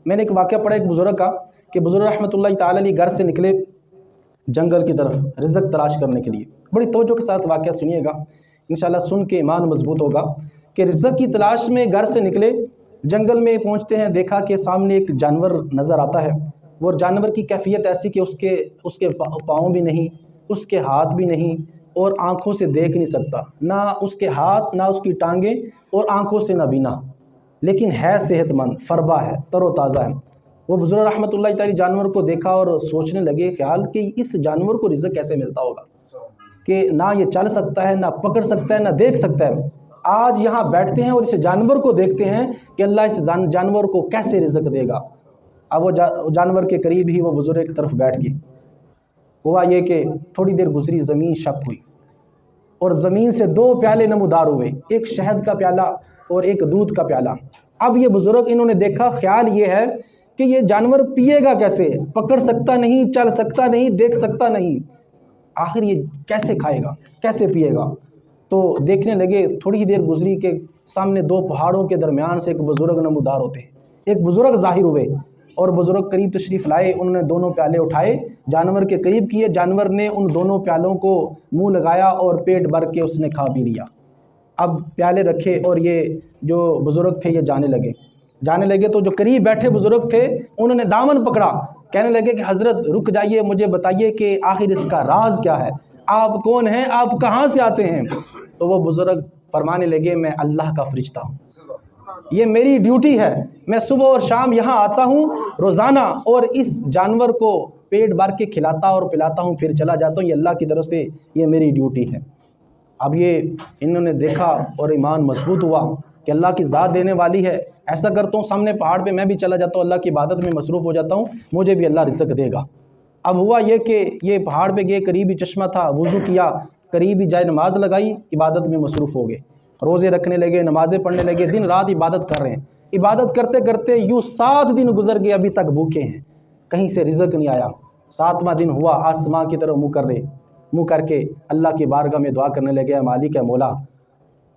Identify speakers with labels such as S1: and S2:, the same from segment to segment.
S1: میں نے ایک واقعہ پڑھا ایک بزرگ کا کہ بزرگ رحمۃ اللہ تعالی علیہ گھر سے نکلے جنگل کی طرف رزق تلاش کرنے کے لیے. بڑی توجہ کے ساتھ واقعہ سنیے گا، انشاءاللہ سن کے ایمان مضبوط ہوگا. کہ رزق کی تلاش میں گھر سے نکلے، جنگل میں پہنچتے ہیں، دیکھا کہ سامنے ایک جانور نظر آتا ہے. وہ جانور کی کیفیت ایسی کہ اس کے پاؤں بھی نہیں، اس کے ہاتھ بھی نہیں، اور آنکھوں سے دیکھ نہیں سکتا، نہ اس کے ہاتھ نہ اس کی ٹانگیں، اور آنکھوں سے نہ بینا، لیکن ہے صحت مند، فربا ہے، تر و تازہ ہے. وہ بزرگ رحمۃ اللہ تعالی جانور کو دیکھا اور سوچنے لگے خیال کہ اس جانور کو رزق کیسے ملتا ہوگا کہ نہ یہ چل سکتا ہے، نہ پکڑ سکتا ہے، نہ دیکھ سکتا ہے. آج یہاں بیٹھتے ہیں اور اس جانور کو دیکھتے ہیں کہ اللہ اس جانور کو کیسے رزق دے گا. اب وہ جانور کے قریب ہی وہ بزرگ کی طرف بیٹھ گئے. ہوا یہ کہ تھوڑی دیر گزری، زمین شک ہوئی اور زمین سے 2 پیالے نمودار ہوئے، ایک شہد کا پیالہ اور ایک دودھ کا پیالہ. اب یہ بزرگ انہوں نے دیکھا، خیال یہ ہے کہ یہ جانور پیے گا کیسے، پکڑ سکتا نہیں، چل سکتا نہیں، دیکھ سکتا نہیں، آخر یہ کیسے کھائے گا، کیسے پیے گا. تو دیکھنے لگے، تھوڑی ہی دیر گزری کہ سامنے 2 پہاڑوں کے درمیان سے ایک بزرگ نمودار ہوتے ہیں. ایک بزرگ ظاہر ہوئے اور بزرگ قریب تشریف لائے، انہوں نے دونوں پیالے اٹھائے، جانور کے قریب کیے، جانور نے ان دونوں پیالوں کو منہ لگایا اور پیٹ بھر کے اس نے کھا پی لیا. اب پیالے رکھے اور یہ جو بزرگ تھے یہ جانے لگے تو جو قریب بیٹھے بزرگ تھے انہوں نے دامن پکڑا، کہنے لگے کہ حضرت رک جائیے، مجھے بتائیے کہ آخر اس کا راز کیا ہے، آپ کون ہیں، آپ کہاں سے آتے ہیں. تو وہ بزرگ فرمانے لگے میں اللہ کا فرشتہ ہوں، یہ میری ڈیوٹی ہے، میں صبح اور شام یہاں آتا ہوں روزانہ اور اس جانور کو پیٹ بھر کے کھلاتا اور پلاتا ہوں، پھر چلا جاتا ہوں، یہ اللہ کی طرف سے یہ میری ڈیوٹی ہے. اب یہ انہوں نے دیکھا اور ایمان مضبوط ہوا کہ اللہ کی ذات دینے والی ہے. ایسا کرتا ہوں سامنے پہاڑ پہ میں بھی چلا جاتا ہوں، اللہ کی عبادت میں مصروف ہو جاتا ہوں، مجھے بھی اللہ رزق دے گا. اب ہوا یہ کہ یہ پہاڑ پہ گئے، قریب ہی چشمہ تھا، وضو کیا، قریب ہی جائے نماز لگائی، عبادت میں مصروف ہو گئے، روزے رکھنے لگے، نمازیں پڑھنے لگے، دن رات عبادت کر رہے ہیں. عبادت کرتے کرتے یوں 7 دن گزر گئے، ابھی تک بھوکے ہیں، کہیں سے رزق نہیں آیا. 7واں دن ہوا، آسمان کی طرف منہ کر کے اللہ کی بارگاہ میں دعا کرنے لگے، اے مالک، اے مولا،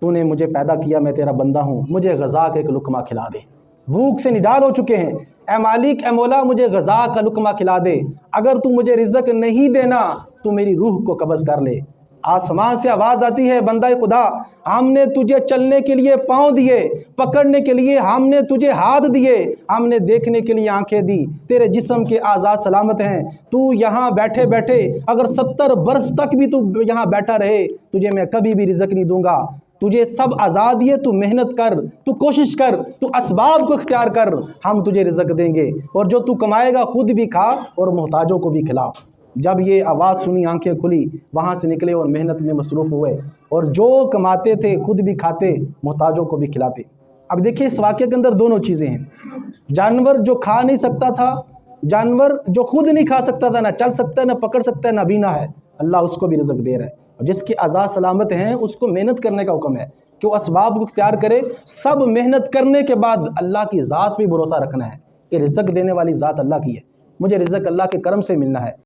S1: تو نے مجھے پیدا کیا، میں تیرا بندہ ہوں، مجھے غذا کا ایک لقمہ کھلا دے، بھوک سے نڈال ہو چکے ہیں. اے مالک، اے مولا، مجھے غذا کا لقمہ کھلا دے، اگر تو مجھے رزق نہیں دینا تو میری روح کو قبض کر لے. آسمان سے آواز آتی ہے، بندہ خدا، ہم نے تجھے چلنے کے لیے پاؤں دیے، پکڑنے کے لیے ہم نے تجھے ہاتھ دیے، ہم نے دیکھنے کے لیے آنکھیں دی، تیرے جسم کے اعضاء سلامت ہیں، تو یہاں بیٹھے بیٹھے اگر 70 برس تک بھی تو یہاں بیٹھا رہے، تجھے میں کبھی بھی رزق نہیں دوں گا. تجھے سب آزاد دیے، تو محنت کر، تو کوشش کر، تو اسباب کو اختیار کر، ہم تجھے رزق دیں گے، اور جو تو کمائے گا خود بھی کھا اور محتاجوں کو بھی کھلا. جب یہ آواز سنی، آنکھیں کھلی، وہاں سے نکلے اور محنت میں مصروف ہوئے، اور جو کماتے تھے خود بھی کھاتے، محتاجوں کو بھی کھلاتے. اب دیکھیں اس واقعے کے اندر دونوں چیزیں ہیں. جانور جو کھا نہیں سکتا تھا، جانور جو خود نہیں کھا سکتا تھا، نہ چل سکتا ہے، نہ پکڑ سکتا ہے، نہ بینا ہے، اللہ اس کو بھی رزق دے رہا ہے. اور جس کے اعضاء سلامت ہیں اس کو محنت کرنے کا حکم ہے کہ وہ اسباب کو اختیار کرے. سب محنت کرنے کے بعد اللہ کی ذات پہ بھروسہ رکھنا ہے کہ رزق دینے والی ذات اللہ کی ہے، مجھے رزق اللہ کے کرم سے ملنا ہے.